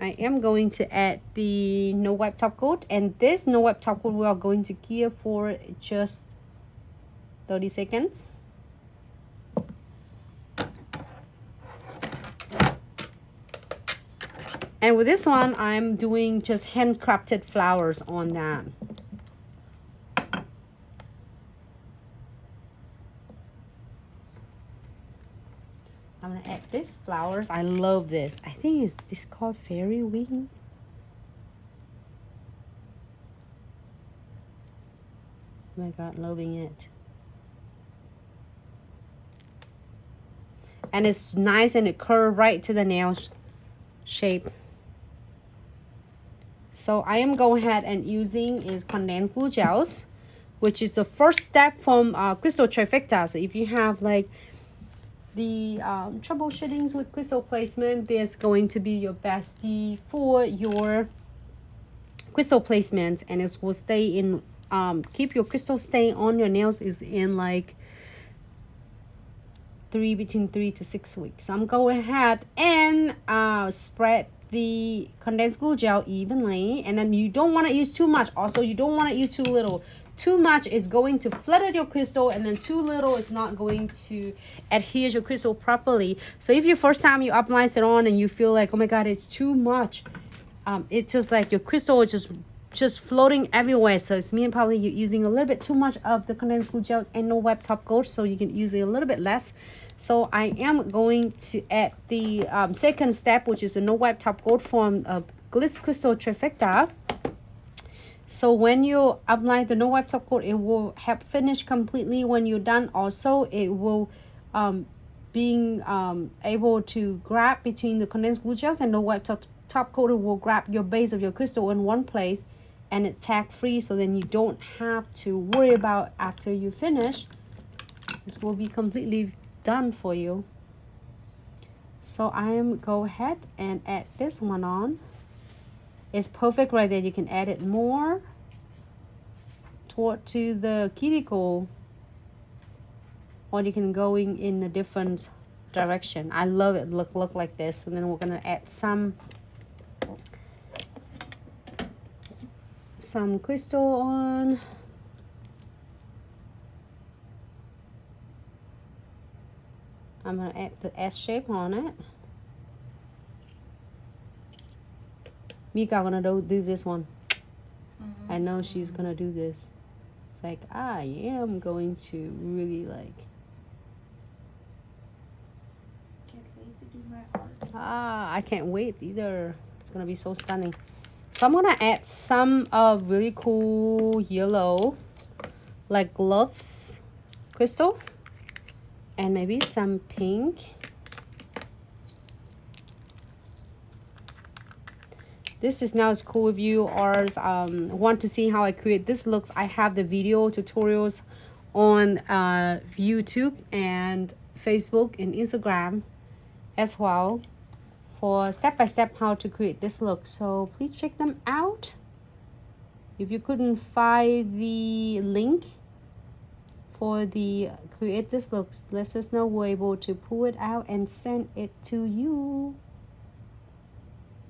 I am going to add the no wipe top coat, and this no wipe top coat we are going to give for just 30 seconds. And with this one, I'm doing just handcrafted flowers on that. I'm gonna add these flowers. I love this. I think it's called fairy wing. Oh my god, loving it. And it's nice and it curves right to the nail shape. So I am going ahead and using is condensed glue gels, which is the first step from crystal trifecta. So if you have like the troubleshootings with crystal placement, this is going to be your bestie for your crystal placement, and it will stay in keep your crystal stay on your nails is in like between 3 to 6 weeks. So I'm going ahead and spread the condensed glue gel evenly, and then you don't want to use too much. Also, you don't want to use too little. Too much is going to flutter your crystal, and then too little is not going to adhere your crystal properly. So if your first time you apply it on and you feel like, oh my god, it's too much, it's just like your crystal is just floating everywhere. So it's mean probably you're using a little bit too much of the condensed glue gels and no wipe top coat, so you can use it a little bit less. So I am going to add the second step, which is the no wipe top coat from Glitz Crystal Trifecta. So when you apply the no wipe top coat, it will help finish completely when you're done. Also, it will being able to grab between the condensed glue gels and no wipe top coat. It will grab your base of your crystal in one place, and it's tag free, so then you don't have to worry about after you finish. This will be completely done for you. So I am go ahead and add this one on. It's perfect right there. You can add it more toward to the cuticle, or you can go in a different direction. I love it. Look like this. And then we're gonna add some crystal on. I'm gonna add the S shape on it. Mika gonna do this one. I know she's gonna do this. It's like I am going to really like. Can't wait to do my art. I can't wait either. It's gonna be so stunning. So I'm gonna add some really cool yellow, like gloves crystal, and maybe some pink. This is now as cool if you are want to see how I create this looks. I have the video tutorials on YouTube and Facebook and Instagram as well for step-by-step how to create this look. So please check them out. If you couldn't find the link for the create this looks, let us know. We're able to pull it out and send it to you.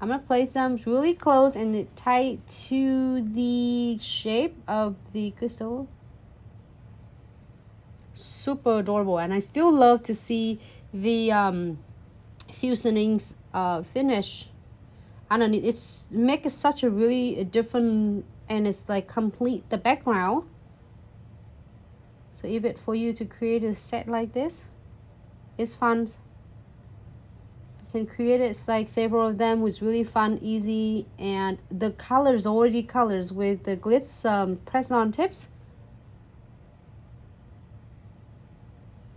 I'm gonna place them really close and tight to the shape of the crystal. Super adorable, and I still love to see the fusionings finish underneath. It's make it such a really different, and it's like complete the background. So even for you to create a set like this, it's fun. Can create it. It's like several of them was really fun, easy, and the colors already colors with the glitz press on tips.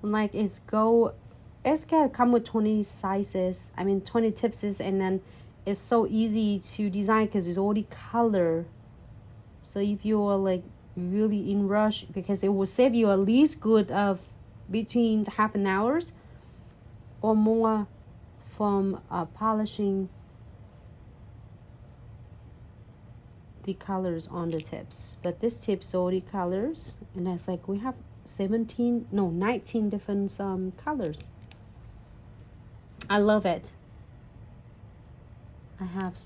Like it's can come with 20 sizes. I mean 20 tips, and then it's so easy to design because it's already color. So if you're like really in rush, because it will save you at least good of between half an hour or more from polishing the colors on the tips. But this tip's already colors, and that's like we have 19 different colors. I love it. I have.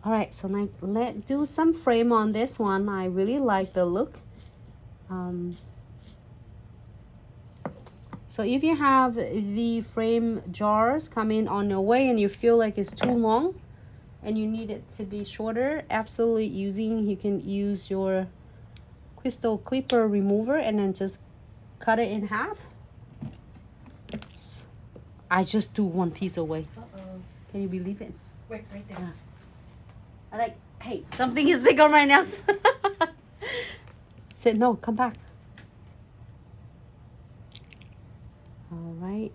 All right, so now let's do some frame on this one. I really like the look. So if you have the frame jars coming on your way and you feel like it's too long and you need it to be shorter, absolutely you can use your crystal clipper remover and then just cut it in half. I just threw one piece away. Can you believe it? Wait, right there. Yeah. I like, hey, something is sick on my nails. Said no, come back. All right.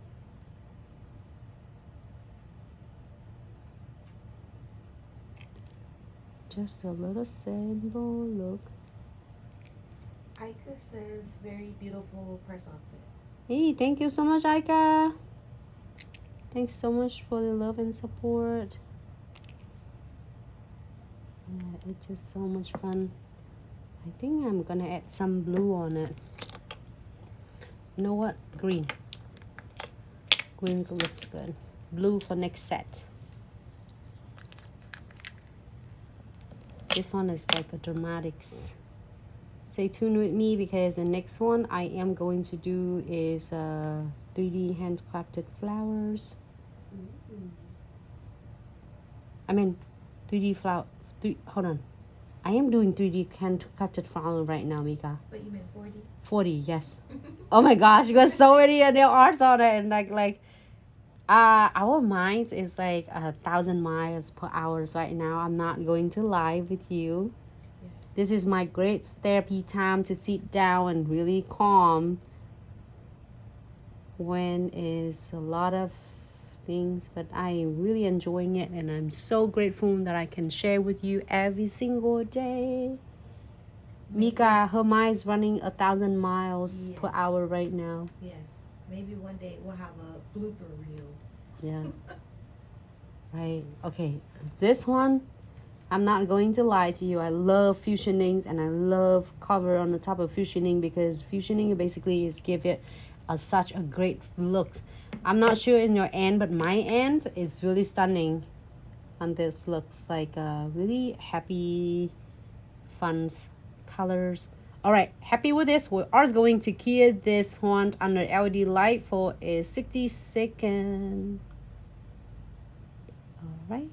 Just a little sample look. Aika says very beautiful press on set. Hey, thank you so much, Aika. Thanks so much for the love and support. Yeah, it's just so much fun. I think I'm gonna add some blue on it. You know what? Green. Green looks good. Blue for next set. This one is like a dramatics. Stay tuned with me because the next one I am going to do is 3D handcrafted flowers. I mean 3D flower. Hold on. I am doing 3D handcrafted flower right now, Mika. But you meant 40? 40, yes. Oh my gosh, you got so many nail arts on it, and our mind is like 1,000 miles per hour right now. I'm not going to lie with you. Yes. This is my great therapy time to sit down and really calm when is a lot of things, but I am really enjoying it and I'm so grateful that I can share with you every single day. Mika, her mind is running 1,000 miles per hour right now. Yes. Maybe one day we'll have a blooper reel. Yeah. Right. Okay. This one, I'm not going to lie to you. I love fusionings and I love cover on the top of fusioning because fusioning basically is give it such a great look. I'm not sure in your end, but my end is really stunning. And this looks like really happy, fun colors. All right, happy with this. We are going to clear this one under LED light for a 60 second. All right.